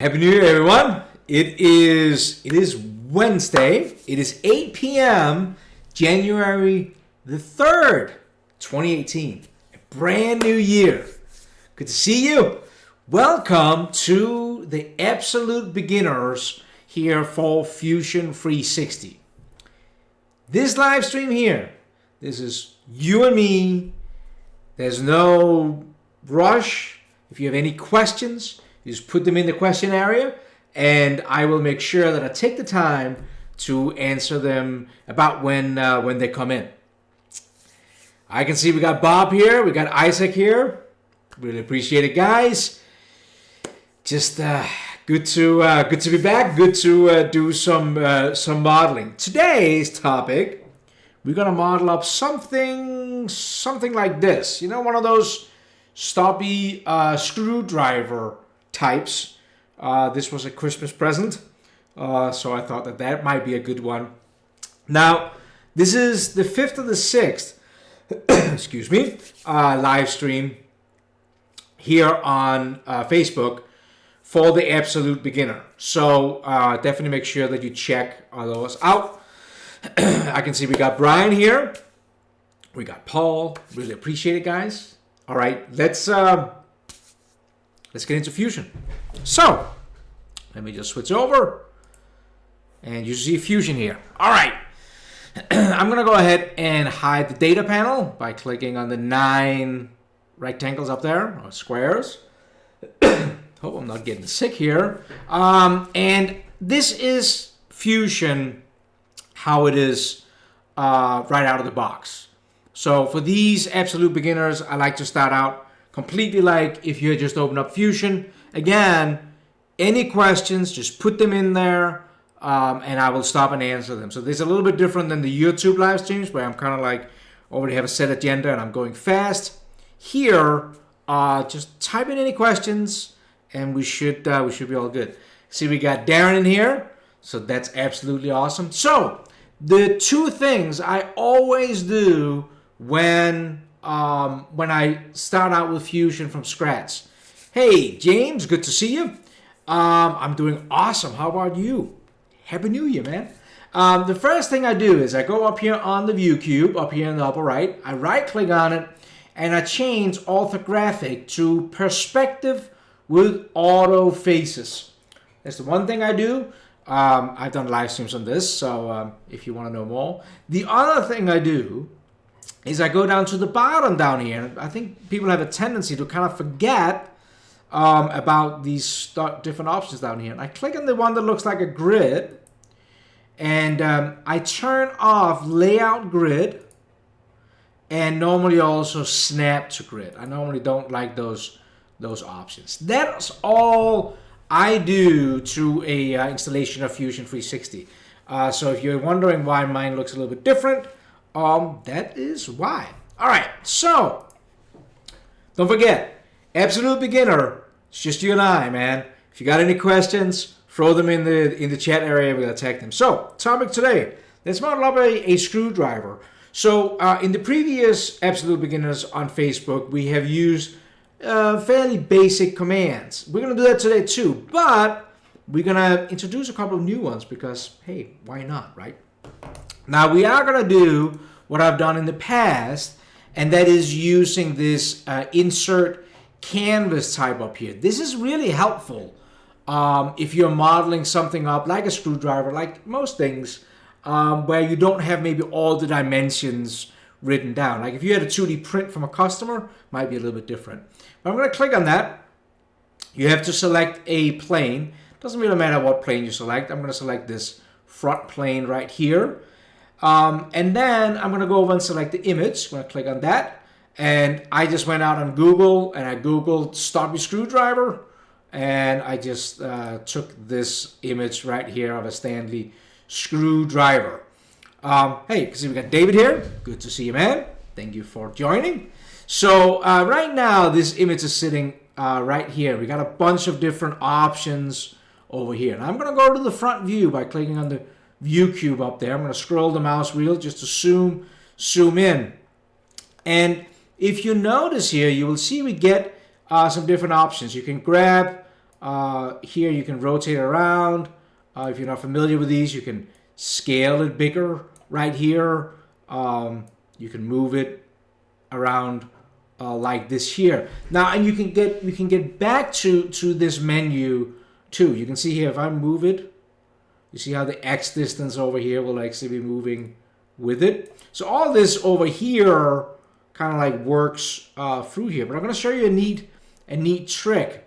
Happy New Year, everyone. It is Wednesday. It is 8 p.m. January the 3rd, 2018. A brand new year. Good to see you. Welcome to the Absolute Beginners here for Fusion 360. This live stream here, this is you and me. There's no rush. If you have any questions, you just put them in the question area, and I will make sure that I take the time to answer them about when they come in. I can see we got Bob here, we got Isaac here. Really appreciate it, guys. Just good to be back. Good to do some modeling. Today's topic, we're gonna model up something like this. You know, one of those stubby screwdriver types. This was a Christmas present, so I thought that might be a good one. Now, this is the 5th of the 6th, excuse me, live stream here on Facebook for the Absolute Beginner. So definitely make sure that you check those out. I can see we got Brian here. We got Paul. Really appreciate it, guys. All right, let's get into Fusion. So, let me just switch over. And you see Fusion here. All right. I'm going to go ahead and hide the data panel by clicking on the 9 rectangles up there, or squares. Hope I'm not getting sick here. And this is Fusion, how it is right out of the box. So for these absolute beginners, I like to start out completely like if you had just opened up Fusion. Again, any questions, just put them in there, and I will stop and answer them. So this is a little bit different than the YouTube live streams where I'm kind of like already have a set agenda and I'm going fast. Here, just type in any questions and we should be all good. See, we got Darren in here, so that's absolutely awesome. So the two things I always do when I start out with Fusion from scratch. Hey, James, good to see you. I'm doing awesome. How about you? Happy New Year, man. The first thing I do is I go up here on the view cube, up here in the upper right. I right-click on it, and I change orthographic to perspective with auto faces. That's the one thing I do. I've done live streams on this, so if you want to know more. The other thing I do is I go down to the bottom down here. I think people have a tendency to kind of forget about these different options down here. And I click on the one that looks like a grid, and I turn off layout grid, and normally also snap to grid. I normally don't like those options. That's all I do to a installation of Fusion 360. So if you're wondering why mine looks a little bit different, that is why. All right, so don't forget, Absolute Beginner. It's just you and I, man. If you got any questions, throw them in the chat area. We'll attack them. So, topic today. Let's model up a screwdriver. So, in the previous Absolute Beginners on Facebook, we have used fairly basic commands. We're going to do that today too, but we're going to introduce a couple of new ones because, hey, why not, right? Now, we are going to do what I've done in the past, and that is using this insert canvas type up here. This is really helpful if you're modeling something up like a screwdriver, like most things, where you don't have maybe all the dimensions written down. Like if you had a 2D print from a customer, might be a little bit different. But I'm going to click on that. You have to select a plane. Doesn't really matter what plane you select. I'm going to select this front plane right here. And then I'm going to go over and select the image. I'm going to click on that. And I just went out on Google and I Googled stubby screwdriver. And I just took this image right here of a Stanley screwdriver. Hey, see we got David here. Good to see you, man. Thank you for joining. So right now this image is sitting right here. We got a bunch of different options over here. And I'm going to go to the front view by clicking on the view cube up there. I'm going to scroll the mouse wheel just to zoom in. And if you notice here, you will see we get some different options. You can grab Here you can rotate it around. If you're not familiar with these, you can scale it bigger right here. You can move it around like this here. Now, and you can get back to this menu too. You can see here, if I move it, you see how the X distance over here will actually be moving with it. So all this over here kind of like works through here. But I'm going to show you a neat trick.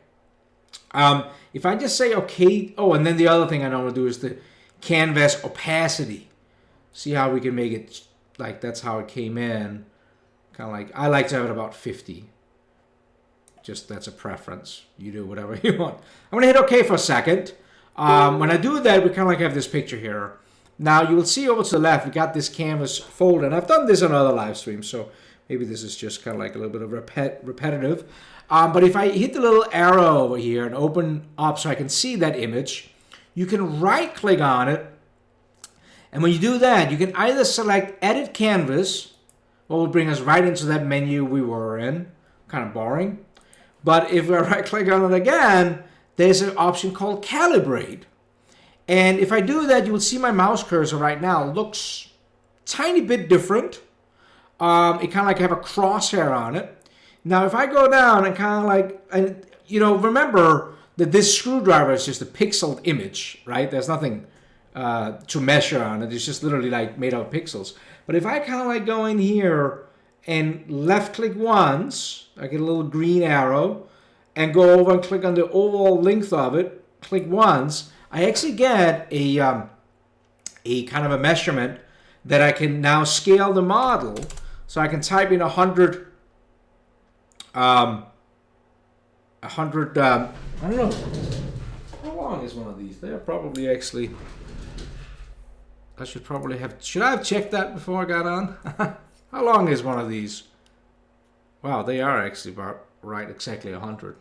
If I just say okay, oh, and then the other thing I want to do is the canvas opacity. See how we can make it like that's how it came in. Kind of like, I like to have it about 50. Just that's a preference. You do whatever you want. I'm going to hit OK for a second. When I do that, we kind of like have this picture here. Now you will see over to the left, we got this canvas folder. And I've done this on other live streams, so maybe this is just kind of like a little bit of repetitive. But if I hit the little arrow over here and open up so I can see that image, you can right click on it. And when you do that, you can either select Edit Canvas, what will bring us right into that menu we were in. Kind of boring. But if I right click on it again, there's an option called Calibrate. And if I do that, you will see my mouse cursor right now looks a tiny bit different. It kind of like have a crosshair on it. Now, if I go down and kind of like, and you know, remember that this screwdriver is just a pixeled image, right? There's nothing to measure on it. It's just literally like made out of pixels. But if I kind of like go in here and left click once, I get a little green arrow, and go over and click on the overall length of it, click once, I actually get a kind of a measurement that I can now scale the model. So I can type in 100, I don't know, how long is one of these? They're probably actually, I should probably have, should I have checked that before I got on? How long is one of these? Wow, they are actually about right, exactly 100.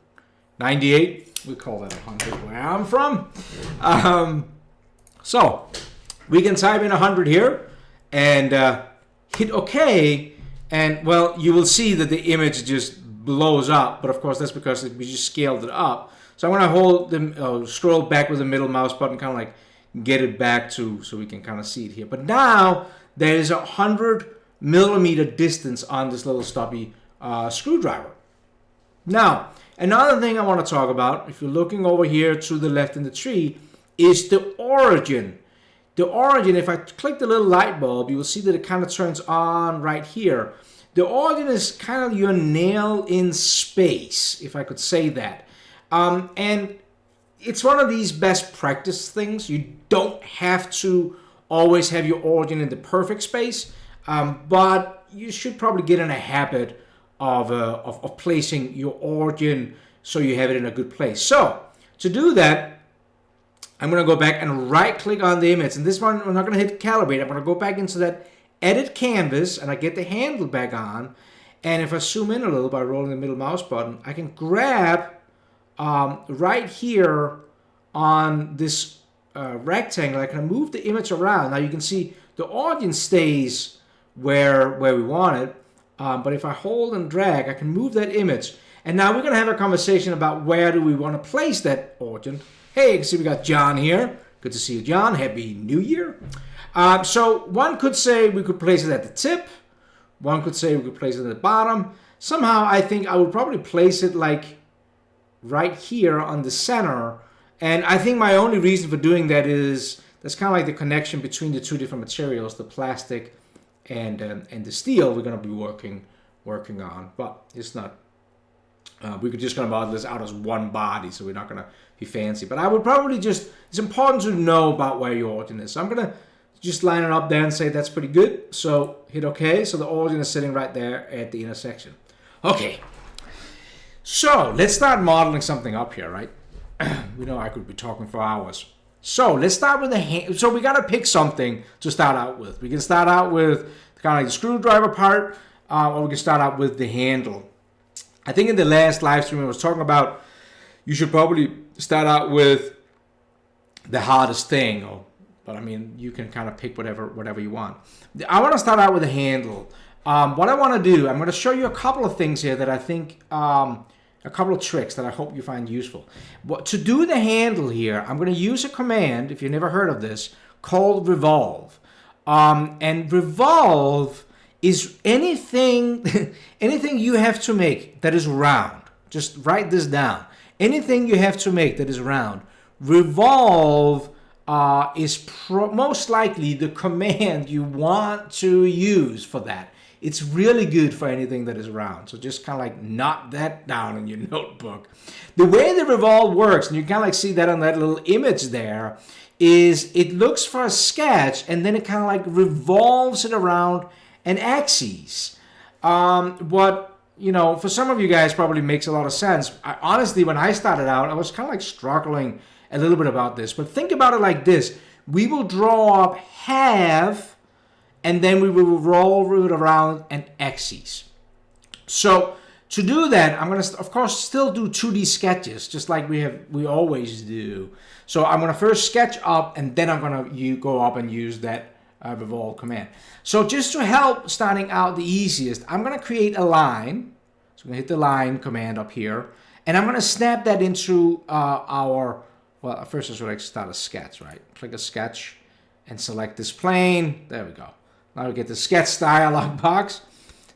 98, we call that 100 where I'm from. So we can type in 100 here and hit OK. And well, you will see that the image just blows up. But of course, that's because we just scaled it up. So I'm going to hold the scroll back with the middle mouse button, kind of like get it back to so we can kind of see it here. But now there is 100mm distance on this little stubby screwdriver. Now, another thing I want to talk about, if you're looking over here to the left in the tree, is the origin. The origin, if I click the little light bulb, you will see that it kind of turns on right here. The origin is kind of your nail in space, if I could say that. And it's one of these best practice things. You don't have to always have your origin in the perfect space, but you should probably get in a habit of placing your origin so you have it in a good place. So to do that, I'm going to go back and right click on the image. And this one, I'm not going to hit Calibrate. I'm going to go back into that Edit Canvas and I get the handle back on. And if I zoom in a little by rolling the middle mouse button, I can grab right here on this rectangle. I can move the image around. Now you can see the origin stays where we want it. But if I hold and drag, I can move that image. And now we're going to have a conversation about where do we want to place that origin. Hey, you can see we got John here. Good to see you, John. Happy New Year. So one could say we could place it at the tip. One could say we could place it at the bottom. Somehow I think I would probably place it like right here on the center. And I think my only reason for doing that is that's kind of like the connection between the two different materials, the plastic and the steel we're going to be working on. But it's not, we could just going to model this out as one body, so we're not going to be fancy. But I would probably just, it's important to know about where your origin is. So I'm going to just line it up there and say that's pretty good. So hit OK. So the origin is sitting right there at the intersection. Okay. So let's start modeling something up here, right? We know I could be talking for hours. So let's start with the hand. So we got to pick something to start out with. We can start out with kind of like the screwdriver part, or we can start out with the handle. I think in the last live stream I was talking about you should probably start out with the hardest thing, but I mean you can kind of pick whatever you want. I want to start out with the handle. What I want to do, I'm going to show you a couple of things here that I think a couple of tricks that I hope you find useful. But to do the handle here, I'm going to use a command, if you've never heard of this, called revolve. And revolve is anything, anything you have to make that is round. Just write this down. Anything you have to make that is round. Revolve is most likely the command you want to use for that. It's really good for anything that is round. So just kind of like knot that down in your notebook. The way the revolve works, and you kind of like see that on that little image there, is it looks for a sketch and then it kind of like revolves it around an axis. What, you know, for some of you guys probably makes a lot of sense. Honestly, when I started out, I was kind of like struggling a little bit about this. But think about it like this. We will draw up half and then we will roll it around an axis. So to do that, I'm going to, of course, still do 2D sketches, just like we always do. So I'm going to first sketch up, and then I'm going to go up and use that revolve command. So just to help starting out the easiest, I'm going to create a line. So I'm going to hit the line command up here, and I'm going to snap that into our, well, first I should like start a sketch, right? Click a sketch and select this plane. There we go. Now we get the sketch dialog box.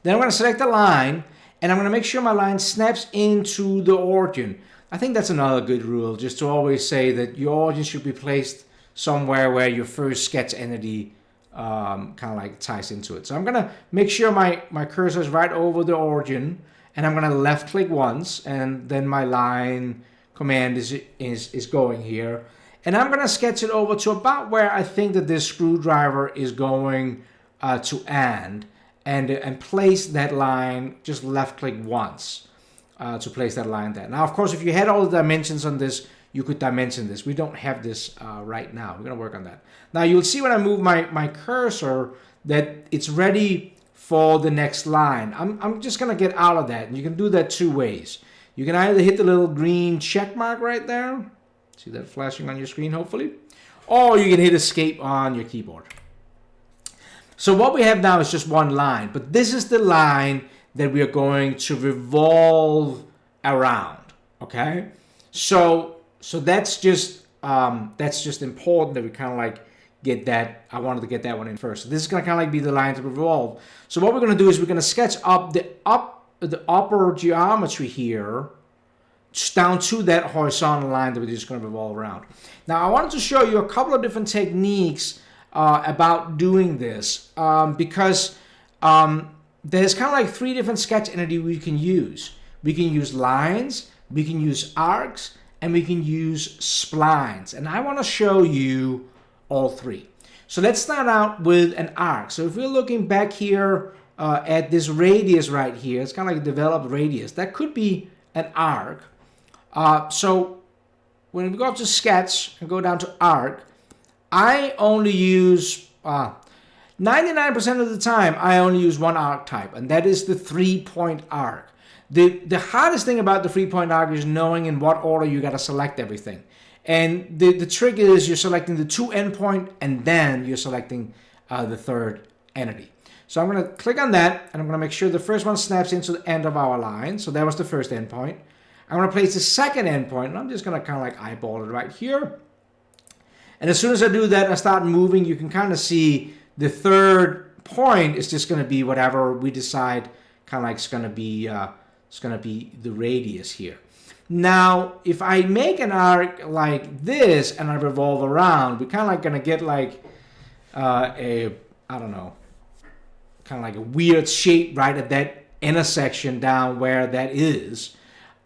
Then I'm going to select the line, and I'm going to make sure my line snaps into the origin. I think that's another good rule, just to always say that your origin should be placed somewhere where your first sketch entity kind of like ties into it. So I'm going to make sure my cursor is right over the origin, and I'm going to left click once, and then my line command is going here. And I'm going to sketch it over to about where I think that this screwdriver is going to end, and place that line, just left click once to place that line there. Now, of course, if you had all the dimensions on this, you could dimension this. We don't have this right now. We're going to work on that. Now, you'll see when I move my cursor that it's ready for the next line. I'm just going to get out of that, and you can do that two ways. You can either hit the little green check mark right there. See that flashing on your screen, hopefully? Or you can hit escape on your keyboard. So what we have now is just one line, but this is the line that we are going to revolve around, okay? So that's just important that we kind of like get that. I wanted to get that one in first. So this is going to kind of like be the line to revolve. So what we're going to do is we're going to sketch up the upper geometry here down to that horizontal line that we're just going to revolve around. Now I wanted to show you a couple of different techniques about doing this because there's kind of like three different sketch entities we can use. We can use lines, we can use arcs, and we can use splines. And I want to show you all three. So let's start out with an arc. So if we're looking back here at this radius right here, it's kind of like a developed radius. That could be an arc. So when we go up to sketch and go down to arc, I only use 99% of the time I only use one arc type, and that is the 3-point arc. The hardest thing about the 3-point arc is knowing in what order you got to select everything. And the trick is you're selecting the 2 endpoint, and then you're selecting the third entity. So I'm going to click on that, and I'm going to make sure the first one snaps into the end of our line. So that was the first endpoint. I'm going to place the second endpoint, and I'm just going to kind of like eyeball it right here. And as soon as I do that, I start moving, you can kind of see the third point is just going to be whatever we decide kind of like it's going to be the radius here. Now, if I make an arc like this and I revolve around, we're kind of like going to get like I don't know, kind of like a weird shape right at that intersection down where that is.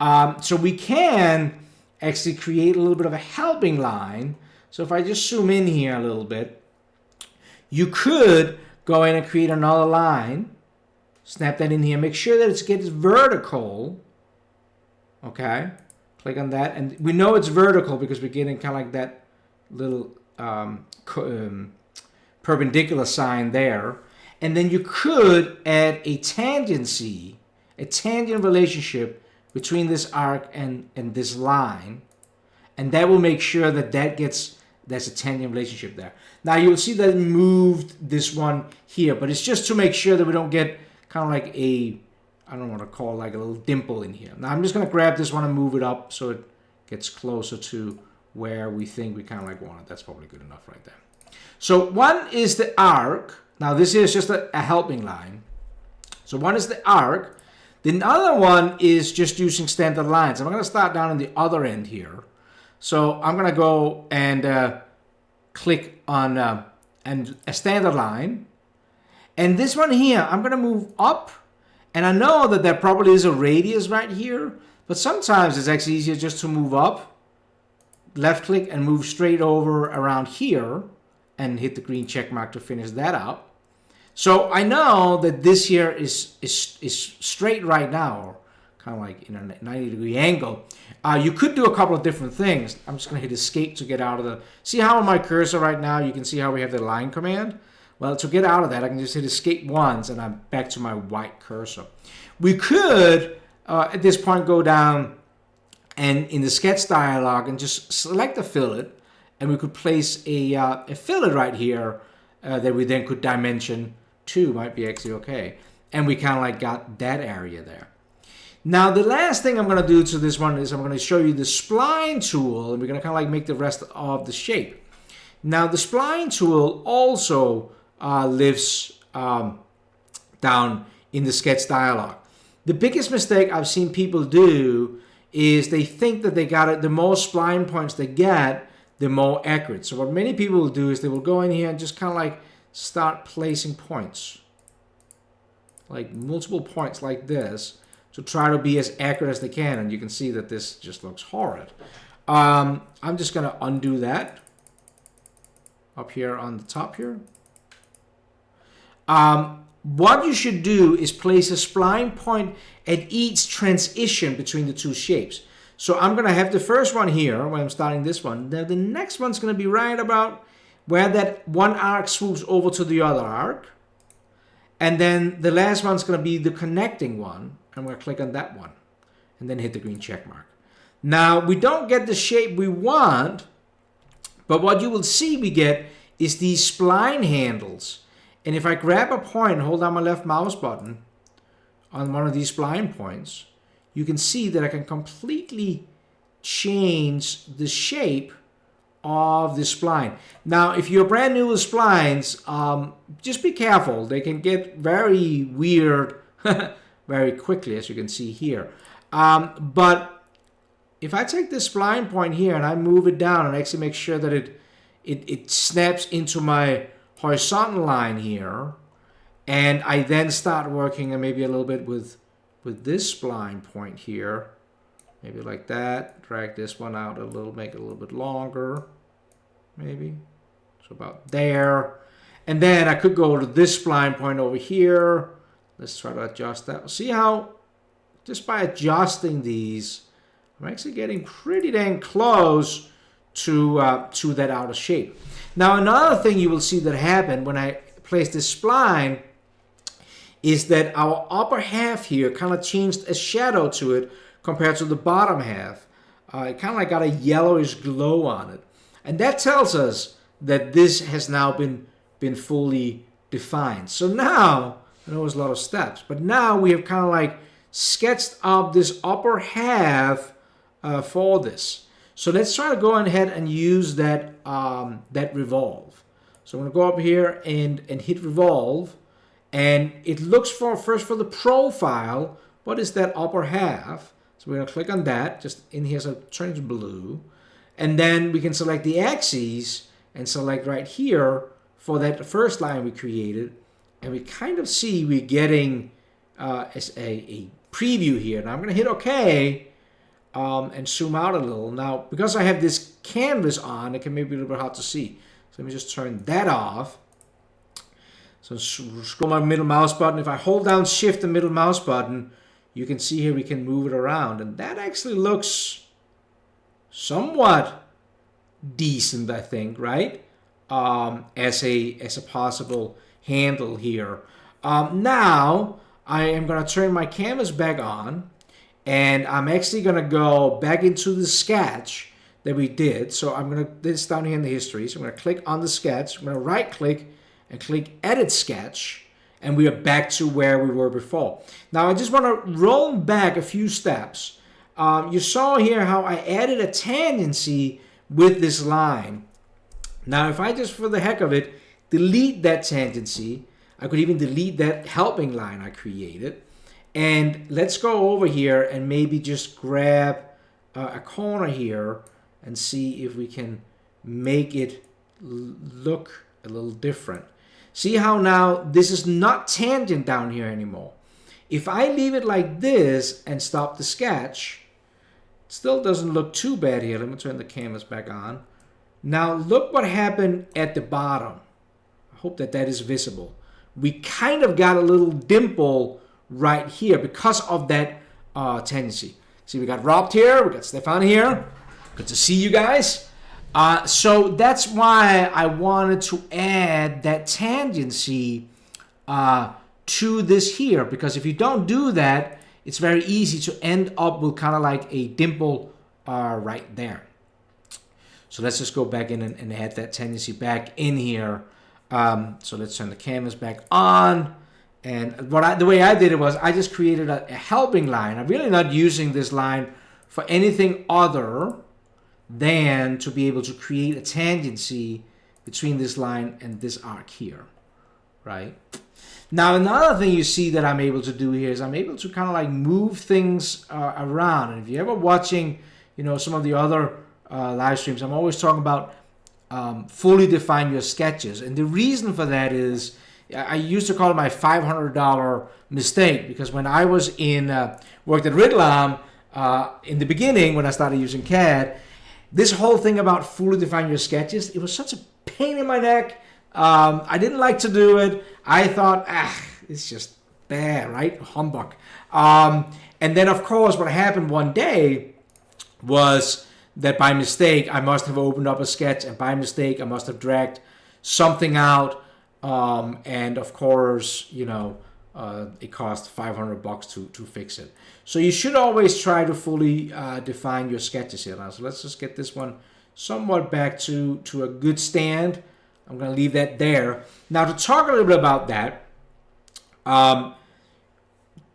So we can actually create a little bit of a helping line. So if I just zoom in here a little bit, you could go in and create another line, snap that in here, make sure that it gets vertical. Okay, click on that, and we know it's vertical because we're getting kind of like that little perpendicular sign there. And then you could add a tangency, a tangent relationship between this arc and this line, and that will make sure that that's a tangent relationship there. Now you'll see that it moved this one here, but it's just to make sure that we don't get kind of like a I don't want to call like a little dimple in here. Now I'm just going to grab this one and move it up so it gets closer to where we think we kind of like want it. That's probably good enough right there. So one is the arc. Now this is just a helping line. So one is the arc. The other one is just using standard lines. I'm going to start down on the other end here. So I'm going to go and click on and a standard line. And this one here, I'm going to move up. And I know that there probably is a radius right here. But sometimes it's actually easier just to move up, left click, and move straight over around here. And hit the green check mark to finish that out. So I know that this here is straight right now, or kind of like in a 90-degree angle. You could do a couple of different things. I'm just going to hit escape to get out of the... See how on my cursor right now, you can see how we have the line command? Well, to get out of that, I can just hit escape once, and I'm back to my white cursor. We could, at this point, go down and in the sketch dialog and just select the fillet. And we could place a fillet right here that we then could dimension to. Might be actually okay. And we kind of like got that area there. Now the last thing I'm going to do to this one is I'm going to show you the spline tool. And we're going to kind of like make the rest of the shape. Now the spline tool also lives down in the sketch dialog. The biggest mistake I've seen people do is they think that they got it. The more spline points they get, the more accurate. So what many people will do is they will go in here and just kind of like start placing points. Like multiple points like this to try to be as accurate as they can. And you can see that this just looks horrid. I'm just going to undo that up here on the top here. What you should do is place a spline point at each transition between the two shapes. So I'm going to have the first one here when I'm starting this one. Now the next one's going to be right about where that one arc swoops over to the other arc. And then the last one's going to be the connecting one. I'm going to click on that one and then hit the green check mark. Now we don't get the shape we want, but what you will see we get is these spline handles. And if I grab a point and hold down my left mouse button on one of these spline points, you can see that I can completely change the shape of the spline. Now, if you're brand new with splines, just be careful. They can get very weird very quickly, as you can see here. But if I take this spline point here and I move it down and actually make sure that it snaps into my horizontal line here, and I then start working and maybe a little bit with this spline point here, maybe like that, drag this one out a little, make it a little bit longer, maybe, so about there. And then I could go to this spline point over here. Let's try to adjust that. See how just by adjusting these, I'm actually getting pretty dang close to that outer shape. Now another thing you will see that happened when I place this spline is that our upper half here kind of changed a shadow to it compared to the bottom half. It kind of like got a yellowish glow on it. And that tells us that this has now been fully defined. So now, I know it was a lot of steps, but now we have kind of like sketched up this upper half for this. So let's try to go ahead and use that, that revolve. So I'm going to go up here and hit revolve. And it looks first for the profile. What is that upper half? So we're going to click on that, just in here, so it turns blue. And then we can select the axes and select right here for that first line we created. And we kind of see we're getting as a preview here. Now I'm going to hit OK and zoom out a little. Now, because I have this canvas on, it can maybe be a little bit hard to see. So let me just turn that off. So scroll my middle mouse button. If I hold down Shift and middle mouse button, you can see here we can move it around. And that actually looks somewhat decent, I think, right? As a possible handle here. Now, I am going to turn my canvas back on. And I'm actually going to go back into the sketch that we did. So I'm going to, this down here in the history. So I'm going to click on the sketch. I'm going to right click and click Edit Sketch. and we are back to where we were before. Now I just want to roll back a few steps. You saw here how I added a tangency with this line. Now if I just, for the heck of it, delete that tangency, I could even delete that helping line I created. And let's go over here and maybe just grab a corner here and see if we can make it look a little different. See how now this is not tangent down here anymore. If I leave it like this and stop the sketch, it still doesn't look too bad here. Let me turn the canvas back on. Now look what happened at the bottom. I hope that that is visible. We kind of got a little dimple right here because of that tangency. See, we got Rob here, we got Stefan here. Good to see you guys. So that's why I wanted to add that tangency to this here, because if you don't do that, it's very easy to end up with kind of like a dimple right there. So let's just go back in and add that tangency back in here. So let's turn the canvas back on. And the way I did it was I just created a helping line. I'm really not using this line for anything other than to be able to create a tangency between this line and this arc here, right? Now another thing you see that I'm able to do here is I'm able to kind of like move things around. And if you're ever watching, you know, some of the other live streams, I'm always talking about fully define your sketches. And the reason for that is I used to call it my $500 mistake, because when I was worked at Ridlam in the beginning when I started using CAD, this whole thing about fully define your sketches, it was such a pain in my neck. I didn't like to do it. I thought, it's just bad, right? Humbug. And then, of course, what happened one day was that by mistake, I must have opened up a sketch, and by mistake, I must have dragged something out. And of course, you know, it cost $500 to fix it. So you should always try to fully define your sketches here now. So let's just get this one somewhat back to a good stand. I'm going to leave that there. Now to talk a little bit about that,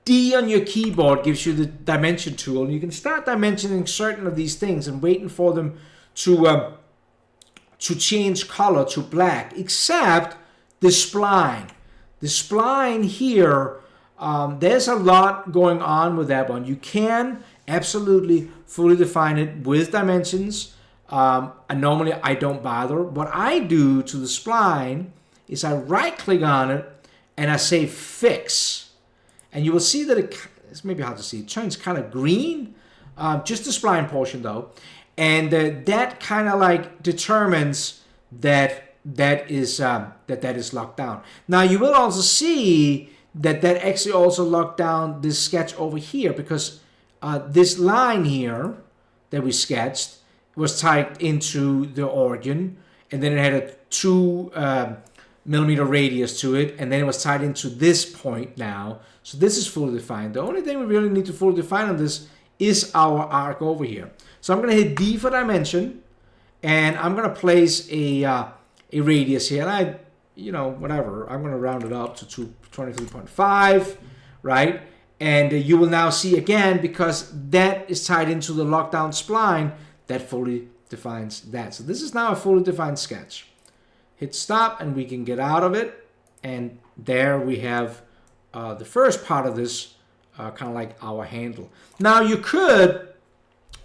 D on your keyboard gives you the dimension tool, and you can start dimensioning certain of these things and waiting for them to change color to black, except the spline. The spline here, there's a lot going on with that one. You can absolutely fully define it with dimensions. And normally I don't bother. What I do to the spline is I right click on it and I say fix. And you will see that it's maybe hard to see. It turns kind of green, just the spline portion though. And that kind of like determines that is locked down. Now you will also see that actually also locked down this sketch over here, because this line here that we sketched was tied into the origin, and then it had a 2 millimeter radius to it, and then it was tied into this point now. So this is fully defined. The only thing we really need to fully define on this is our arc over here. So I'm going to hit D for dimension, and I'm going to place a radius here, and whatever, I'm going to round it up to 23.5, right? And you will now see again, because that is tied into the lockdown spline, that fully defines that. So this is now a fully defined sketch. Hit stop and we can get out of it, and there we have the first part of this, kind of like our handle. Now you could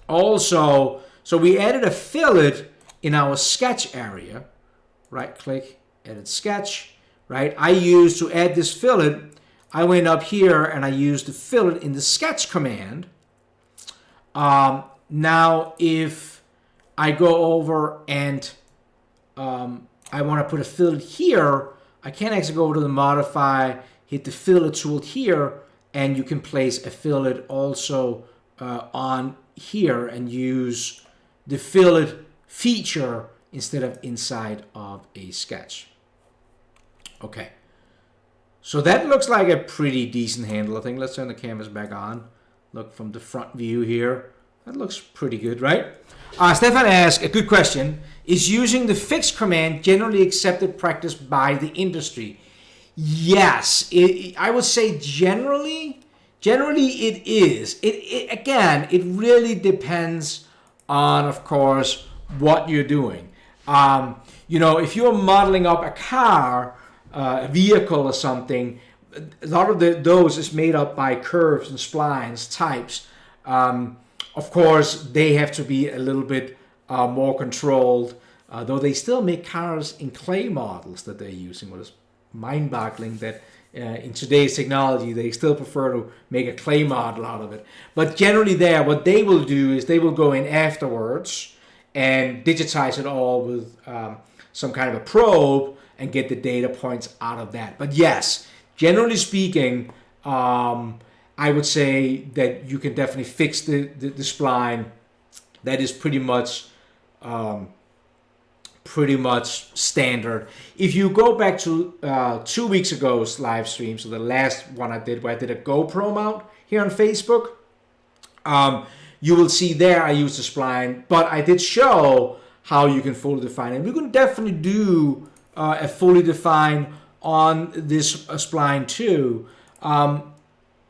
also, so we added a fillet in our sketch area. Right click, edit sketch, right? I used to add this fillet, I went up here and I used the fillet in the sketch command. Now if I go over and I want to put a fillet here, I can actually go over to the modify, hit the fillet tool here, and you can place a fillet also on here and use the fillet feature instead of inside of a sketch. Okay, so that looks like a pretty decent handle, I think. Let's turn the canvas back on. Look from the front view here. That looks pretty good, right? Stefan asked a good question. Is using the fix command generally accepted practice by the industry? Yes, I would say generally it is. It again, it really depends on, of course, what you're doing. If you're modeling up a car, a vehicle or something, a lot of those is made up by curves and splines types. Of course, they have to be a little bit more controlled, though they still make cars in clay models that they're using, what is mind-boggling that in today's technology they still prefer to make a clay model out of it. But generally what they will do is they will go in afterwards and digitize it all with some kind of a probe and get the data points out of that. But yes, generally speaking, I would say that you can definitely fix the spline. That is pretty much standard. If you go back to 2 weeks ago's live stream, so the last one I did where I did a GoPro mount here on Facebook, you will see there I used the spline, but I did show how you can fully define it. We can definitely do a fully define on this spline too.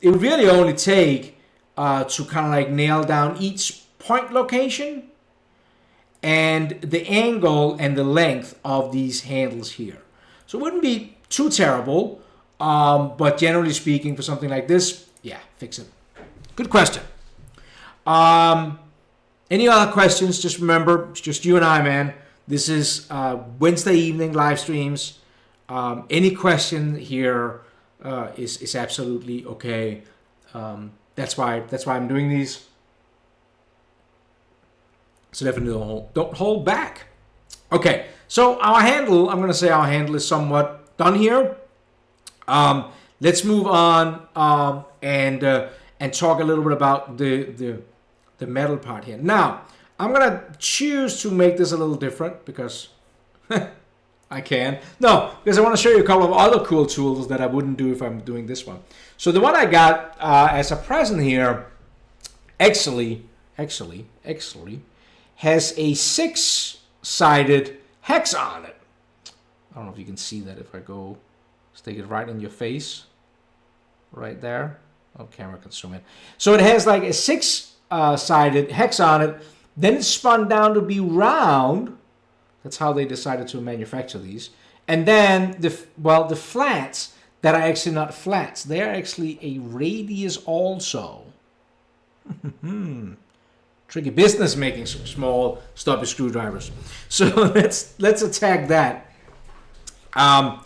It would really only take to kind of like nail down each point location and the angle and the length of these handles here. So it wouldn't be too terrible, but generally speaking, for something like this, yeah, fix it. Good question. Any other questions? Just remember, it's just you and I, man. This is Wednesday evening live streams. Any question here is absolutely okay. That's why I'm doing these. So definitely don't hold back. Okay, so our handle, I'm going to say our handle is somewhat done here. Let's move on and talk a little bit about the metal part here. Now, I'm going to choose to make this a little different because I can. No, because I want to show you a couple of other cool tools that I wouldn't do if I'm doing this one. So the one I got as a present here actually has a 6-sided hex on it. I don't know if you can see that if I go stick it right in your face. Right there. Oh, camera can zoom in. So it has like a 6-sided hex on it. Then it's spun down to be round. That's how they decided to manufacture these. And then the flats that are actually not flats. They are actually a radius also. Tricky business making some small stubby screwdrivers. So let's attack that. Darren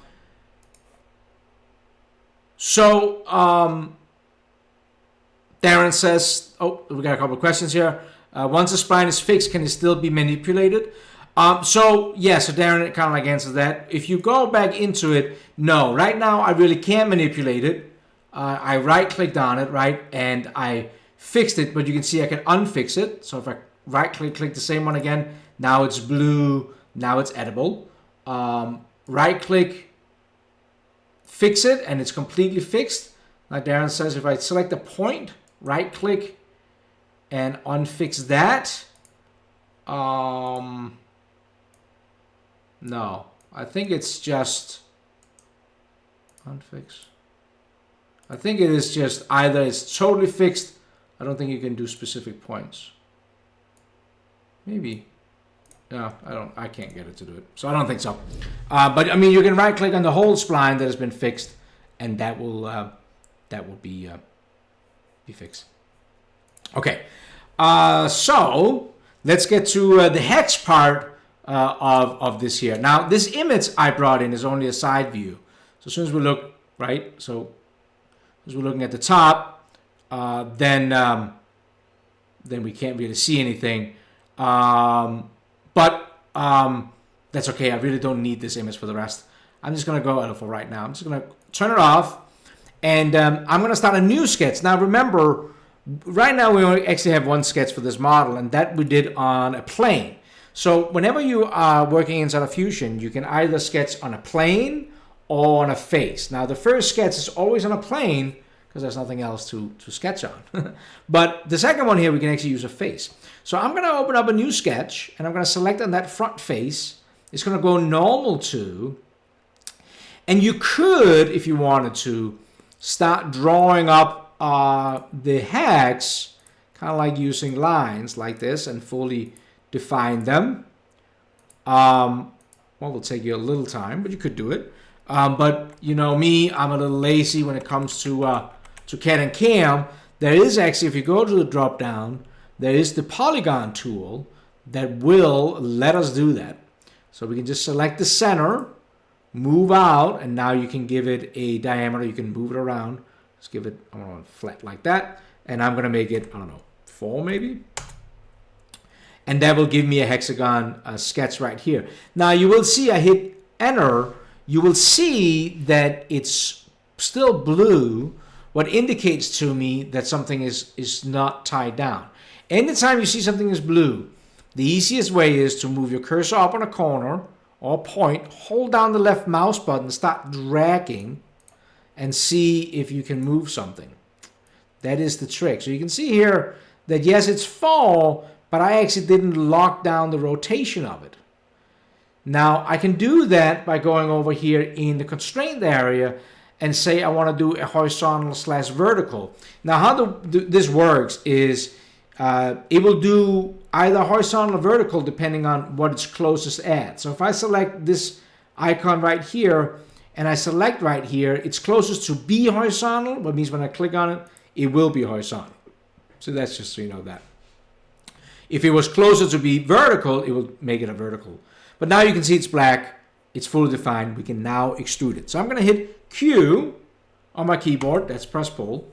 says, we got a couple of questions here. Once a spline is fixed, can it still be manipulated? So Darren, it kind of like answers that. If you go back into it, no. Right now, I really can't manipulate it. I right-clicked on it, right, and I fixed it, but you can see I can unfix it. So if I right-click the same one again, now it's blue, now it's edible. Right-click, fix it, and it's completely fixed. Like Darren says, if I select a point, right-click, and unfix that. No, I think it's just unfix. I think it is just either it's totally fixed. I don't think you can do specific points. Maybe. No, I can't get it to do it. So I don't think so. But I mean, you can right click on the whole spline that has been fixed, and that will be fixed. Okay. So let's get to the hex part of this here. Now, this image I brought in is only a side view. So as soon as we look, right, so as we're looking at the top, then we can't really see anything. But that's okay. I really don't need this image for the rest. I'm just going to go for right now. I'm just going to turn it off, and I'm going to start a new sketch. Now, remember, right now we only actually have one sketch for this model, and that we did on a plane. So whenever you are working inside of Fusion, you can either sketch on a plane or on a face. Now, the first sketch is always on a plane because there's nothing else to sketch on. But the second one here, we can actually use a face. So I'm going to open up a new sketch, and I'm going to select on that front face. It's going to go normal to, And you could, if you wanted to, start drawing up the hex, kind of like using lines like this, and fully define them. Well, it'll take you a little time, but you could do it. But you know me, I'm a little lazy when it comes to CAD and CAM. There is actually, if you go to the drop down, there is the polygon tool that will let us do that. So we can just select the center, move out, and now you can give it a diameter. You can move it around. Let's give it, I want to flat like that. And I'm going to make it, I don't know, 4 maybe. And that will give me a hexagon sketch right here. Now you will see I hit enter. You will see that it's still blue, what indicates to me that something is not tied down. Anytime you see something is blue, the easiest way is to move your cursor up on a corner or point, hold down the left mouse button, start dragging, and see if you can move something. That is the trick. So you can see here that yes, it's fall, but I actually didn't lock down the rotation of it. Now I can do that by going over here in the constraint area and say I want to do a horizontal / vertical. Now how this works is it will do either horizontal or vertical depending on what it's closest at. So if I select this icon right here and I select right here, it's closest to be horizontal, which means when I click on it, it will be horizontal. So that's just so you know that. If it was closer to be vertical, it will make it a vertical. But now you can see it's black, it's fully defined, we can now extrude it. So I'm going to hit Q on my keyboard, that's press pull.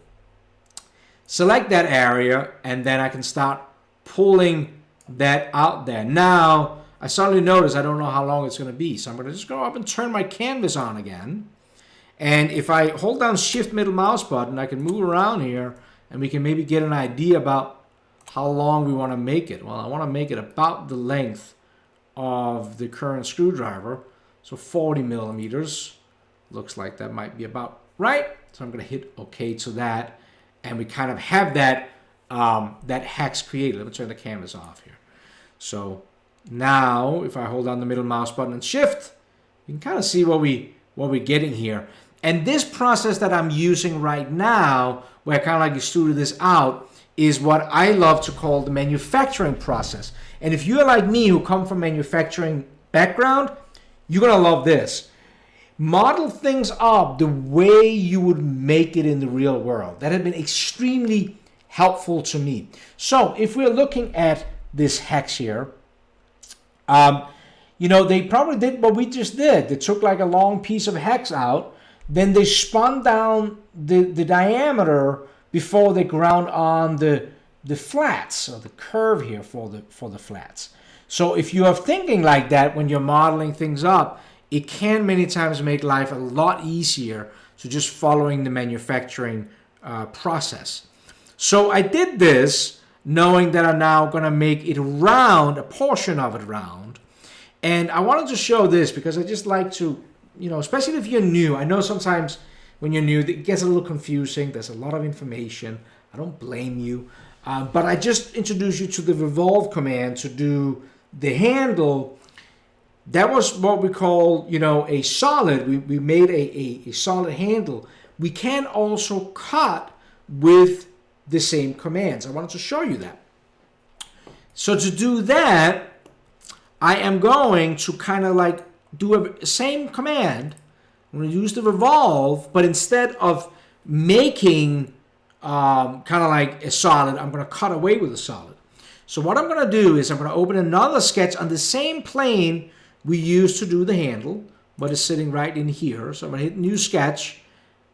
Select that area, and then I can start pulling that out there. Now, I suddenly notice I don't know how long it's going to be. So I'm going to just go up and turn my canvas on again. And if I hold down Shift middle mouse button, I can move around here, and we can maybe get an idea about how long we want to make it. Well, I want to make it about the length of the current screwdriver. So 40 millimeters. Looks like that might be about right. So I'm going to hit OK to that. And we kind of have that, that hex created. Let me turn the canvas off here. So now if I hold down the middle mouse button and Shift, you can kind of see what we're getting here. And this process that I'm using right now, where I kind of like extruded this out, is what I love to call the manufacturing process. And if you're like me, who come from manufacturing background, you're gonna love this. Model things up the way you would make it in the real world. That has been extremely helpful to me. So if we're looking at this hex here, you know, they probably did what we just did. They took like a long piece of hex out, then they spun down the diameter before they ground on the flats, or the curve here for the flats. So if you are thinking like that when you're modeling things up, it can many times make life a lot easier to just following the manufacturing process. So I did this knowing that I'm now going to make it round, a portion of it round. And I wanted to show this because I just like to, you know, especially if you're new. I know sometimes when you're new, it gets a little confusing. There's a lot of information. I don't blame you. But I just introduced you to the revolve command to do the handle. That was what we call, you know, a solid. We made a solid handle. We can also cut with the same commands. I wanted to show you that. So to do that, I am going to kind of like do a same command. I'm going to use the revolve, but instead of making kind of like a solid, I'm going to cut away with a solid. So what I'm going to do is I'm going to open another sketch on the same plane we used to do the handle, but it's sitting right in here. So I'm going to hit new sketch,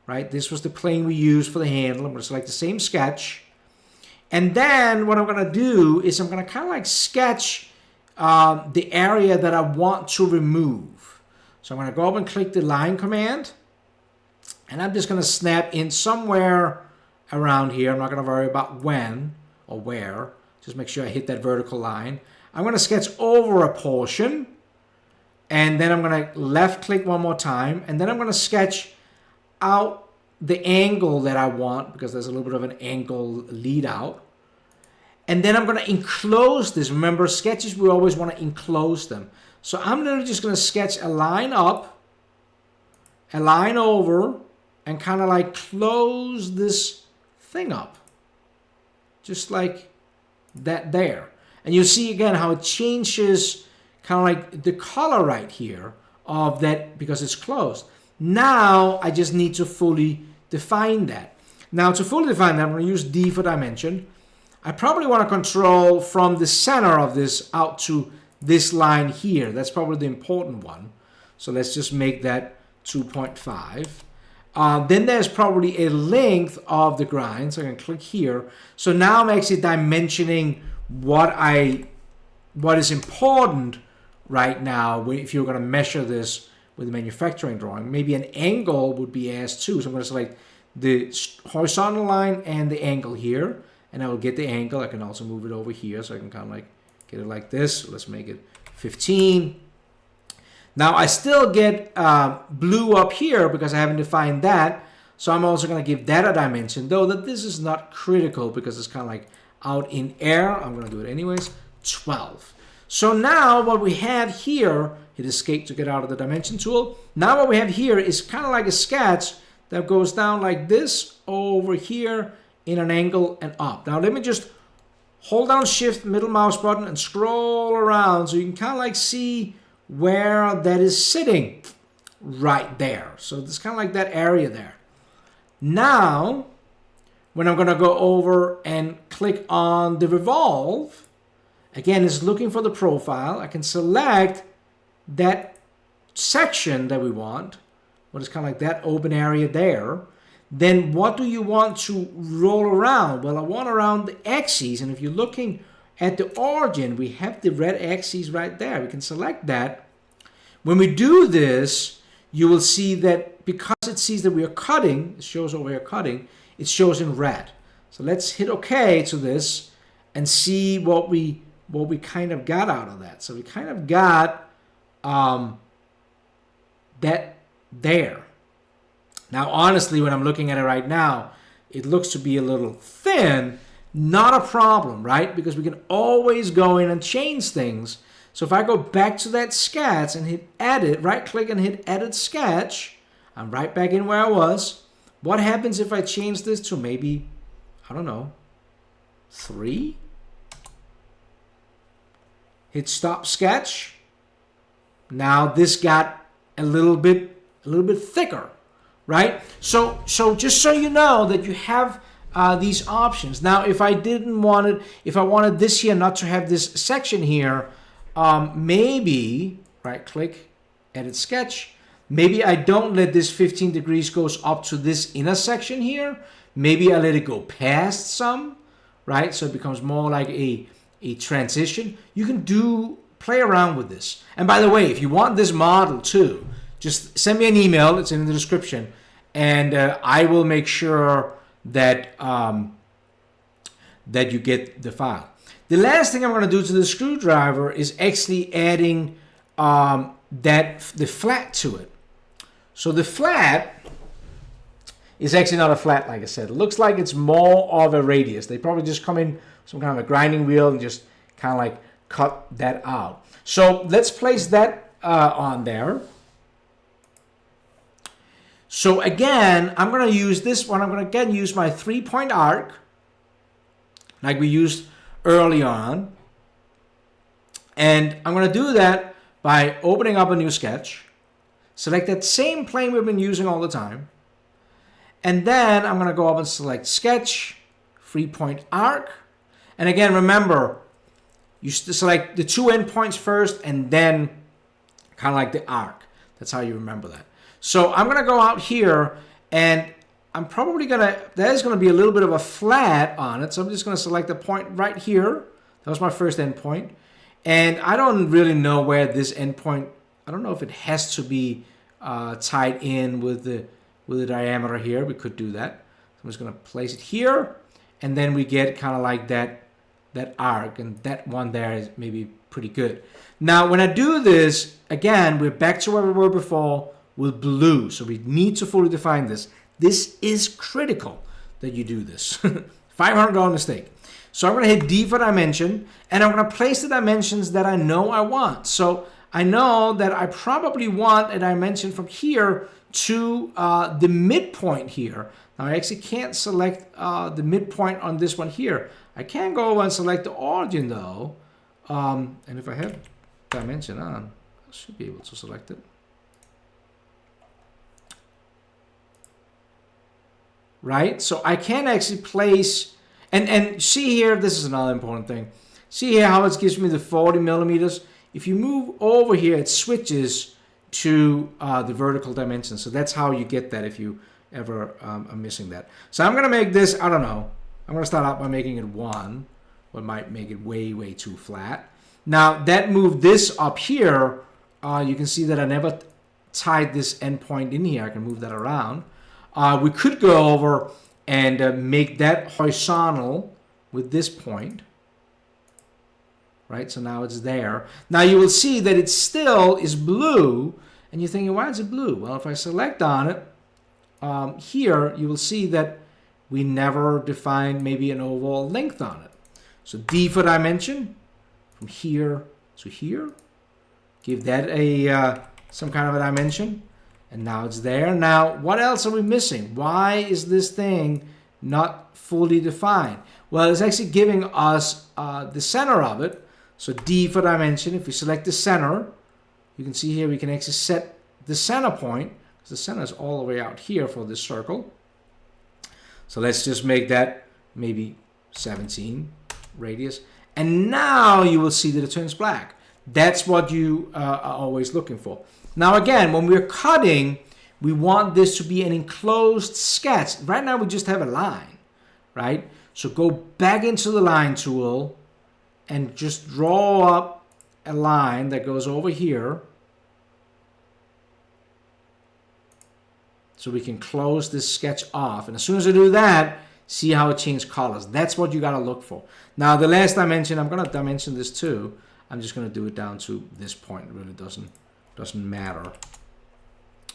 right? This was the plane we used for the handle. I'm going to select the same sketch. And then what I'm going to do is I'm going to kind of like sketch the area that I want to remove. So I'm going to go up and click the line command, and I'm just going to snap in somewhere around here. I'm not going to worry about when or where. Just make sure I hit that vertical line. I'm going to sketch over a portion, and then I'm going to left click one more time, and then I'm going to sketch out the angle that I want, because there's a little bit of an angle lead out. And then I'm going to enclose this. Remember, sketches, we always want to enclose them. So I'm just going to sketch a line up, align over and kind of like close this thing up. Just like that there. And you see again how it changes kind of like the color right here of that because it's closed. Now I just need to fully define that. Now to fully define that, I'm going to use D for dimension. I probably want to control from the center of this out to this line here. That's probably the important one. So let's just make that 2.5. Then there's probably a length of the grind. So I can click here. So now I'm actually dimensioning what is important right now if you're going to measure this with the manufacturing drawing. Maybe an angle would be asked too. So I'm going to select the horizontal line and the angle here, and I will get the angle. I can also move it over here, so I can kind of like get it like this. So let's make it 15. Now I still get blue up here because I haven't defined that. So I'm also going to give that a dimension, though that this is not critical because it's kind of like out in air. I'm going to do it anyways. 12. So now what we have here, hit escape to get out of the dimension tool. Now what we have here is kind of like a sketch that goes down like this over here in an angle and up. Now let me just hold down shift middle mouse button and scroll around so you can kind of like see where that is sitting right there. So it's kind of like that area there. Now when I'm going to go over and click on the revolve, again it's looking for the profile. I can select that section that we want, what is kind of like that open area there. Then what do you want to roll around? Well, I want around the axes, and if you're looking at the origin, we have the red axes right there. We can select that. When we do this, you will see that because it sees that we are cutting, it shows over here cutting, it shows in red. So let's hit OK to this and see what we kind of got out of that. So we kind of got that there. Now, honestly, when I'm looking at it right now, it looks to be a little thin. Not a problem, right? Because we can always go in and change things. So if I go back to that sketch and hit edit, right click and hit edit sketch, I'm right back in where I was. What happens if I change this to maybe, I don't know, 3? Hit stop sketch. Now this got a little bit thicker, right? So just so you know that you have these options. Now, if I wanted this here not to have this section here, maybe right click, edit sketch. Maybe I don't let this 15 degrees goes up to this inner section here. Maybe I let it go past some, right? So it becomes more like a transition. You can play around with this. And by the way, if you want this model too, just send me an email. It's in the description, and I will make sure that that you get the file. The last thing I'm going to do to the screwdriver is actually adding the flat to it. So the flat is actually not a flat, like I said. It looks like it's more of a radius. They probably just come in some kind of a grinding wheel and just kind of like cut that out. So let's place that on there. So again, I'm going to use this one. I'm going to again use my 3-point arc like we used early on. And I'm going to do that by opening up a new sketch. Select that same plane we've been using all the time. And then I'm going to go up and select sketch, 3-point arc. And again, remember, you select the 2 endpoints first and then kind of like the arc. That's how you remember that. So I'm going to go out here and I'm probably going to, there's going to be a little bit of a flat on it. So I'm just going to select a point right here. That was my first endpoint. And I don't really know where this endpoint, I don't know if it has to be tied in with the diameter here. We could do that. So I'm just going to place it here. And then we get kind of like that arc. And that one there is maybe pretty good. Now, when I do this, again, we're back to where we were before with blue. So we need to fully define this. This is critical that you do this. $500 mistake. So I'm going to hit D for dimension, and I'm going to place the dimensions that I know I want. So I know that I probably want a dimension from here to the midpoint here. Now I actually can't select the midpoint on this one here. I can go over and select the origin though. And if I have dimension on, I should be able to select it. Right? So I can actually place, and see here, this is another important thing. See here how it gives me the 40 millimeters. If you move over here, it switches to the vertical dimension. So that's how you get that if you ever are missing that. So I'm going to make this, I don't know. I'm going to start out by making it 1. What might make it way, way too flat. Now that moved this up here. You can see that I never tied this endpoint in here. I can move that around. We could go over and make that horizontal with this point. Right, so now it's there. Now you will see that it still is blue, and you're thinking, why is it blue? Well, if I select on it, here you will see that we never defined maybe an overall length on it. So D for dimension, from here to here. Give that a some kind of a dimension, and now it's there. Now, what else are we missing? Why is this thing not fully defined? Well, it's actually giving us the center of it. So D for dimension, if we select the center, you can see here we can actually set the center point, because the center is all the way out here for this circle. So let's just make that maybe 17 radius. And now you will see that it turns black. That's what you are always looking for. Now again, when we're cutting, we want this to be an enclosed sketch. Right now we just have a line, right? So go back into the line tool and just draw up a line that goes over here so we can close this sketch off. And as soon as I do that, see how it changes colors. That's what you got to look for. Now the last dimension, I'm going to dimension this too. I'm just going to do it down to this point. It really doesn't matter.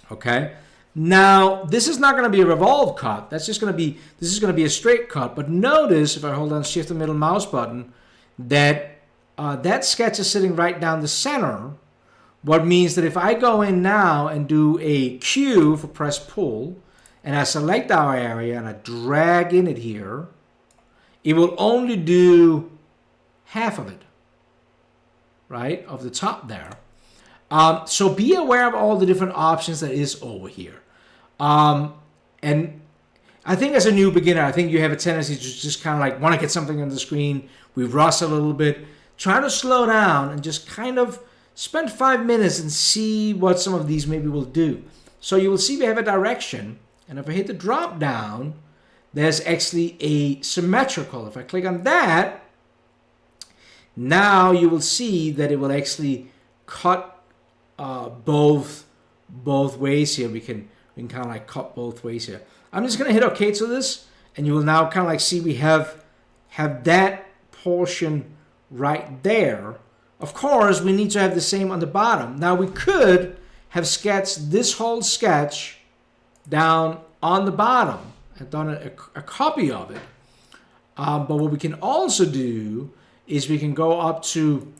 Okay. Now this is not going to be a revolve cut. That's just going to be, this is going to be a straight cut. But notice if I hold down Shift and middle mouse button, that that sketch is sitting right down the center, what means that if I go in now and do a Q for press pull, and I select our area and I drag in it here, it will only do half of it, right, of the top there. So be aware of all the different options that is over here. And I think as a new beginner, I think you have a tendency to just kind of like want to get something on the screen. We rush a little bit. Try to slow down and just kind of spend 5 minutes and see what some of these maybe will do. So you will see we have a direction. And if I hit the drop down, there's actually a symmetrical. If I click on that, now you will see that it will actually cut both ways here. We can kind of like cut both ways here. I'm just going to hit OK to this, and you will now kind of like see we have that portion right there. Of course, we need to have the same on the bottom. Now we could have sketched this whole sketch down on the bottom and done a copy of it. But what we can also do is we can go up to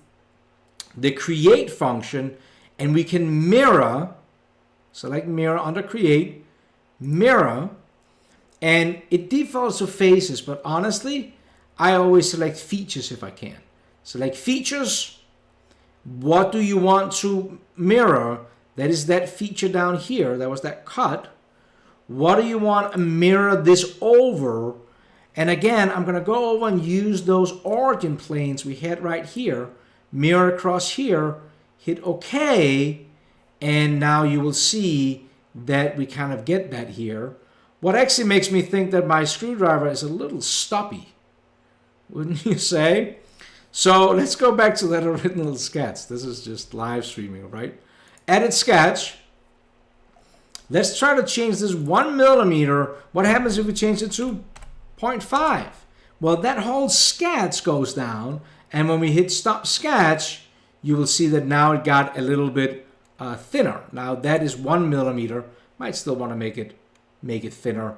the create function, and we can mirror, select mirror under create, mirror, and it defaults to faces, but honestly, I always select features if I can. Select features. What do you want to mirror? That is that feature down here. That was that cut. What do you want to mirror this over? And again, I'm going to go over and use those origin planes we had right here. Mirror across here. Hit OK. And now you will see that we kind of get that here. What actually makes me think that my screwdriver is a little stoppy, wouldn't you say? So let's go back to that original sketch. This is just live streaming, right? Edit sketch. Let's try to change this 1 millimeter. What happens if we change it to 0.5? Well, that whole sketch goes down, and when we hit stop sketch, you will see that now it got a little bit thinner. Now that is 1 millimeter. Might still want to make it thinner.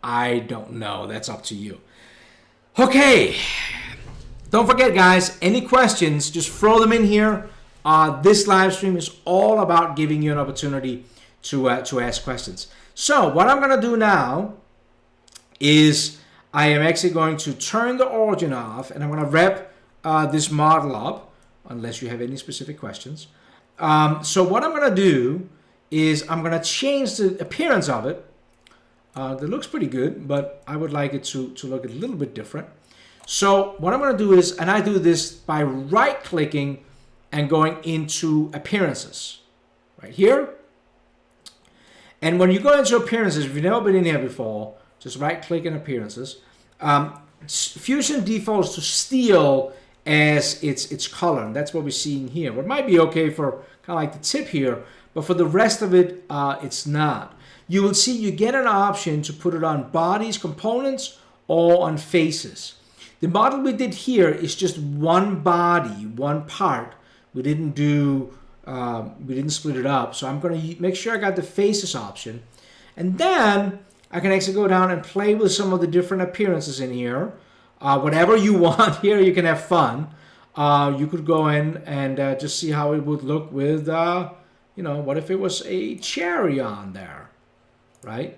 I don't know. That's up to you. Okay. Don't forget, guys, any questions, just throw them in here. this live stream is all about giving you an opportunity to ask questions. So what I'm going to do now is I am actually going to turn the origin off, and I'm going to wrap this model up, unless you have any specific questions. So what I'm going to do is I'm going to change the appearance of it. That looks pretty good, but I would like it to look a little bit different. So what I'm going to do is, and I do this by right-clicking and going into Appearances, right here. And when you go into Appearances, if you've never been in here before, just right-click in Appearances. Fusion defaults to steel as its color, and that's what we're seeing here. What might be okay for kind of like the tip here, but for the rest of it, it's not. You will see you get an option to put it on bodies, components, or on faces. The model we did here is just one body, one part. We didn't split it up. So I'm going to make sure I got the faces option. And then I can actually go down and play with some of the different appearances in here. Whatever you want here, you can have fun. You could go in and just see how it would look with, what if it was a cherry on there, right?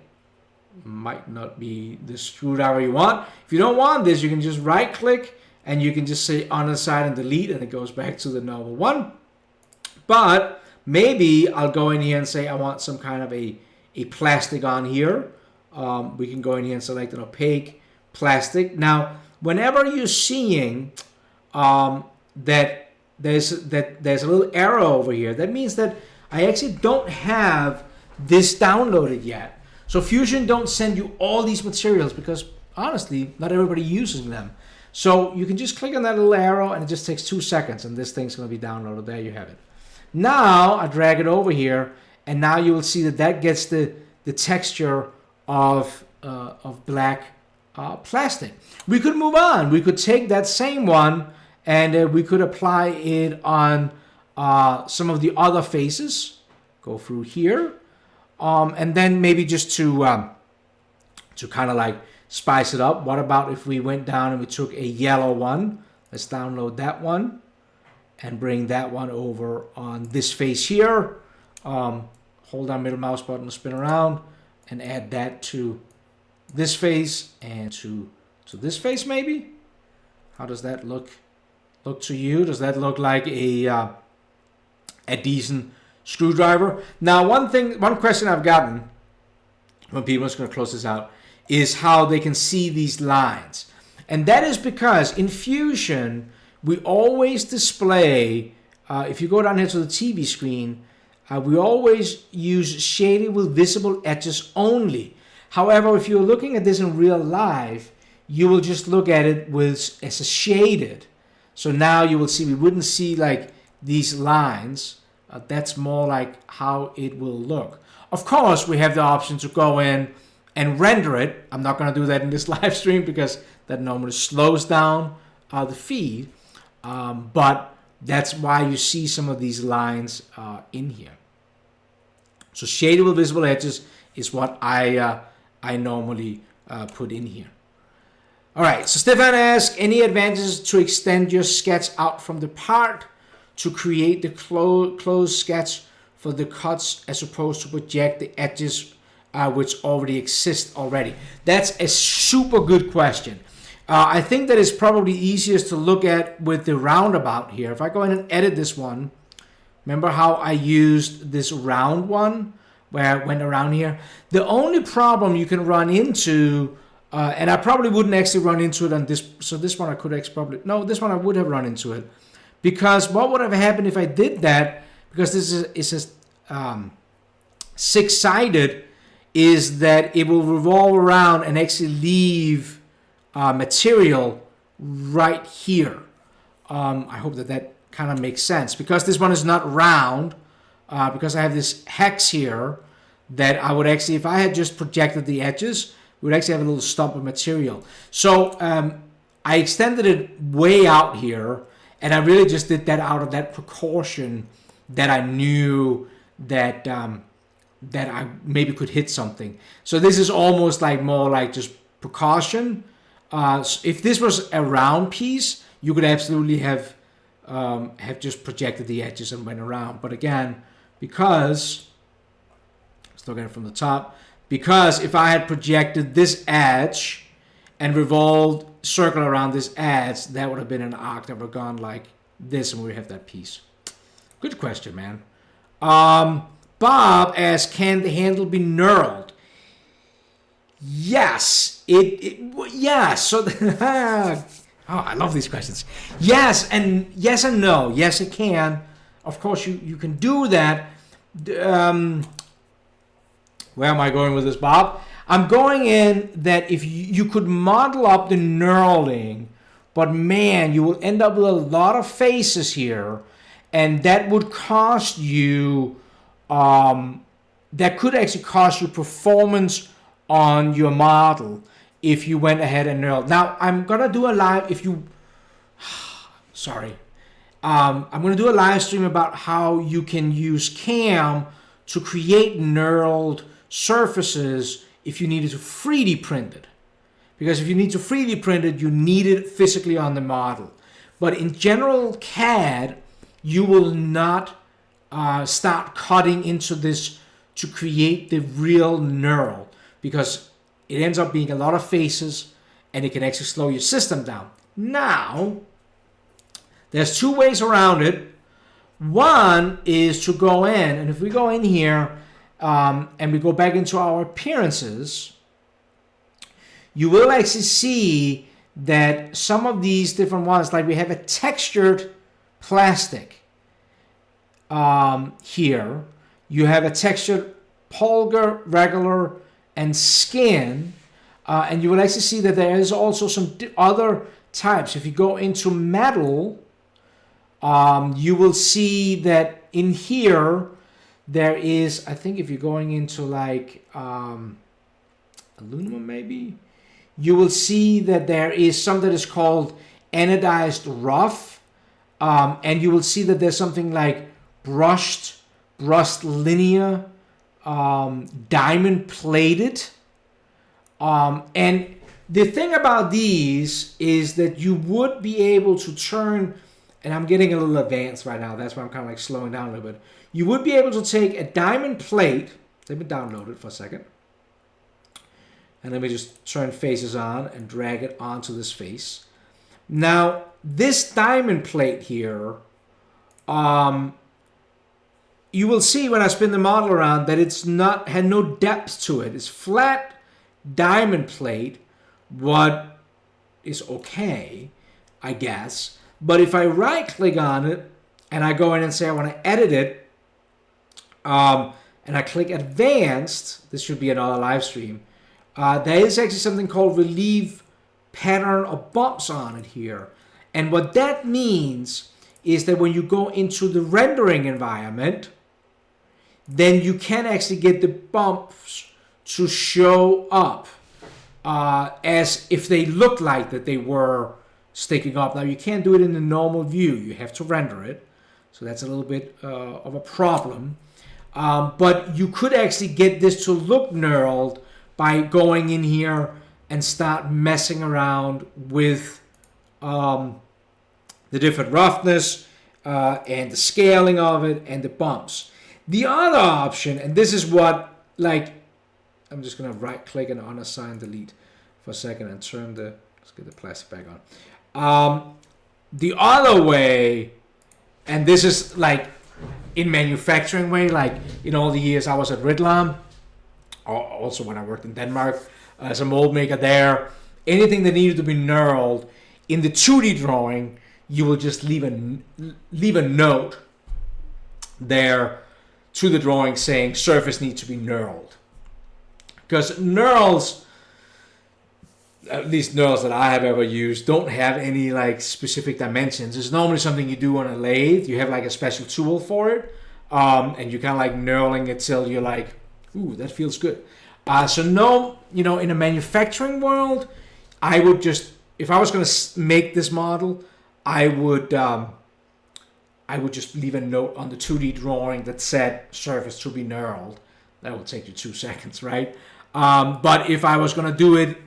Might not be the screwdriver you want. If you don't want this, you can just right click and you can just say Unassigned Delete, and it goes back to the normal one. But maybe I'll go in here and say I want some kind of a plastic on here. We can go in here and select an opaque plastic. Now, whenever you're seeing that there's a little arrow over here, that means that I actually don't have this downloaded yet. So Fusion don't send you all these materials because honestly, not everybody uses them. So you can just click on that little arrow and it just takes 2 seconds and this thing's going to be downloaded. There you have it. Now I drag it over here and now you will see that gets the texture of black plastic. We could move on. We could take that same one and we could apply it on some of the other faces. Go through here. And then maybe just to kind of like spice it up. What about if we went down and we took a yellow one? Let's download that one and bring that one over on this face here. Hold down middle mouse button to spin around and add that to this face and to this face maybe. How does that look to you? Does that look like a decent screwdriver? Now, one question I've gotten when people, I'm just going to close this out, is how they can see these lines. And that is because in Fusion, we always display, if you go down here to the TV screen, we always use shaded with visible edges only. However, if you're looking at this in real life, you will just look at it as a shaded. So now you will see, we wouldn't see like these lines. That's more like how it will look. Of course, we have the option to go in and render it. I'm not going to do that in this live stream because that normally slows down the feed. But that's why you see some of these lines in here. So shaded with visible edges is what I normally put in here. All right, so Stefan asks, any advantages to extend your sketch out from the part to create the closed sketch for the cuts as opposed to project the edges which already exist already? That's a super good question. I think that is probably easiest to look at with the roundabout here. If I go in and edit this one, remember how I used this round one where I went around here? The only problem you can run into, and I probably wouldn't actually run into it on this, so this one I could actually probably, no, this one I would have run into it. Because what would have happened if I did that, because this is six-sided, is that it will revolve around and actually leave material right here. I hope that kind of makes sense. Because this one is not round, because I have this hex here, that I would actually, if I had just projected the edges, we would actually have a little stump of material. So I extended it way out here, and I really just did that out of that precaution that I knew that that I maybe could hit something. So this is almost like more like just precaution. If this was a round piece, you could absolutely have have just projected the edges and went around. But again, because, let's look at it from the top, because if I had projected this edge and revolved circle around this edge, that would have been an arc that would have gone like this, and we have that piece. Good question, man. Bob asks, can the handle be knurled? Yes. Yes. So, oh, I love these questions. Yes and no. Yes, it can. Of course, you can do that. Where am I going with this, Bob? I'm going in that if you could model up the knurling, but man, you will end up with a lot of faces here, and that would cost you, that could actually cost you performance on your model if you went ahead and knurled. Now, I'm going to do a live, I'm going to do a live stream about how you can use CAM to create knurled surfaces if you needed to 3D print it. Because if you need to 3D print it, you need it physically on the model. But in general CAD, you will not start cutting into this to create the real knurl, because it ends up being a lot of faces and it can actually slow your system down. Now, there's two ways around it. One is to go in, and if we go in here and we go back into our appearances, you will actually see that some of these different ones, like we have a textured plastic here. You have a textured polgar, regular, and skin. And you will actually see that there is also some other types. If you go into metal, you will see that in here, there is, I think if you're going into like aluminum maybe, you will see that there is some that is called anodized rough. And you will see that there's something like brushed linear, diamond plated. And the thing about these is that you would be able to turn, and I'm getting a little advanced right now, that's why I'm kind of like slowing down a little bit. You would be able to take a diamond plate, let me download it for a second, and let me just turn faces on and drag it onto this face. Now, this diamond plate here, you will see when I spin the model around that it's not, had no depth to it. It's flat diamond plate, what is okay, I guess. But if I right click on it and I go in and say I want to edit it, and I click advanced, this should be another live stream, there is actually something called relieve pattern or bumps on it here. And what that means is that when you go into the rendering environment, then you can actually get the bumps to show up as if they look like that they were sticking up. Now, you can't do it in the normal view. You have to render it. So that's a little bit of a problem. But you could actually get this to look knurled by going in here and start messing around with the different roughness and the scaling of it and the bumps. The other option, and this is what, like, I'm just going to right click and unassign delete for a second and turn the, let's get the plastic back on. The other way, and this is like in manufacturing way, like in all the years I was at Ridlam, or also when I worked in Denmark as a mold maker there, anything that needed to be knurled in the 2D drawing, you will just leave a note there to the drawing saying surface needs to be knurled. Because knurls, at least knurls that I have ever used, don't have any like specific dimensions. It's normally something you do on a lathe. You have like a special tool for it, and you kind of like knurling it till you're like, ooh, that feels good. So no, you know, in a manufacturing world, I would just, if I was going to make this model, I would just leave a note on the 2D drawing that said surface to be knurled. That would take you 2 seconds, right? But if I was going to do it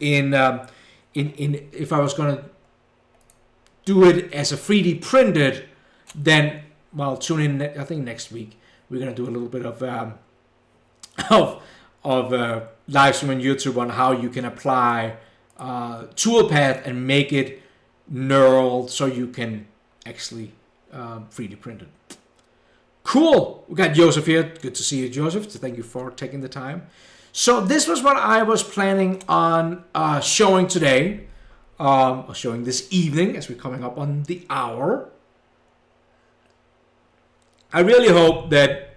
if I was going to do it as a 3D printed then, well, tune in. I think next week we're gonna do a little bit of live stream on YouTube on how you can apply toolpath and make it knurled so you can actually 3D print it. Cool. We got Joseph here. Good to see you, Joseph. So thank you for taking the time. So this was what I was planning on showing today, or showing this evening as we're coming up on the hour. I really hope that,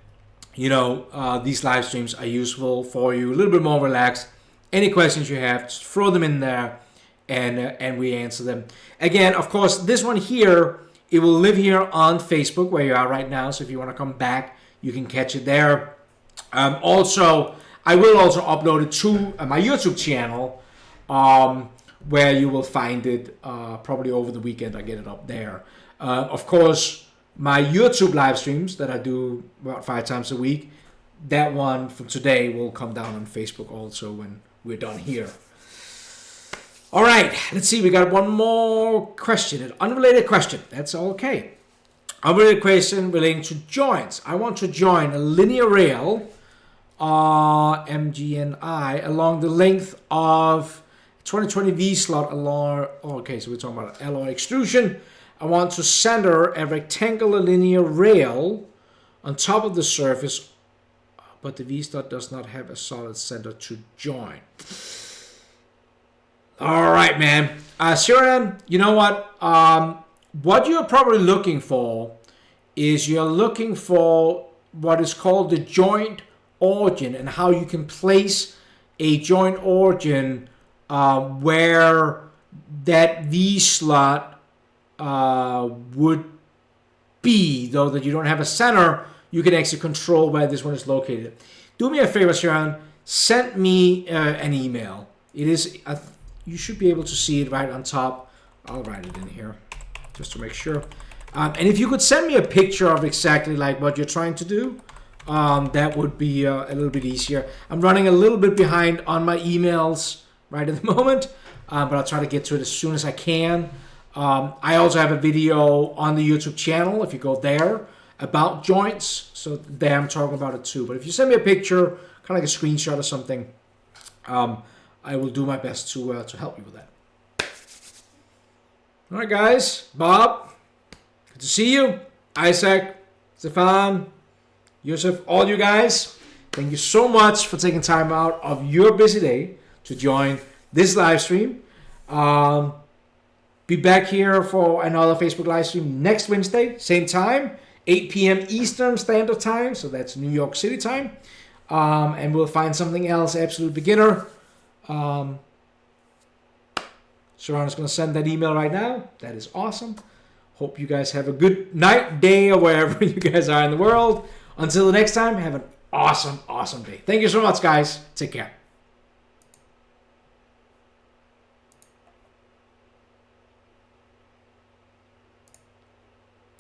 you know, these live streams are useful for you, a little bit more relaxed. Any questions you have, just throw them in there, and we answer them. Again, of course, this one here, it will live here on Facebook where you are right now. So if you want to come back, you can catch it there. Also, I will also upload it to my YouTube channel, where you will find it probably over the weekend. I get it up there. Of course, my YouTube live streams that I do about 5 times a week, that one from today will come down on Facebook also when we're done here. All right, let's see. We got one more question, an unrelated question. That's okay. Unrelated question relating to joints. I want to join a linear rail, MGNI, along the length of 2020 V slot along. Okay, so we're talking about alloy extrusion. I want to center a rectangular linear rail on top of the surface, but the V-slot does not have a solid center to join. All right, man. Sharon, you know what? What you're probably looking for is you're looking for what is called the joint origin and how you can place a joint origin where that V-slot would be, though that you don't have a center, you can actually control where this one is located. Do me a favor, Sharon. Send me an email. It is you should be able to see it right on top. I'll write it in here just to make sure. And if you could send me a picture of exactly like what you're trying to do, that would be a little bit easier. I'm running a little bit behind on my emails right at the moment, but I'll try to get to it as soon as I can. I also have a video on the YouTube channel, if you go there, about joints. So there I'm talking about it too. But if you send me a picture, kind of like a screenshot or something, I will do my best to help you with that. All right, guys. Bob, good to see you. Isaac, Stefan, Yusuf, all you guys, thank you so much for taking time out of your busy day to join this live stream. Be back here for another Facebook live stream next Wednesday, same time, 8 p.m. Eastern Standard Time, so that's New York City time. And we'll find something else, absolute beginner. Sharon is going to send that email right now. That is awesome. Hope you guys have a good night, day, or wherever you guys are in the world. Until the next time, have an awesome, awesome day. Thank you so much, guys. Take care.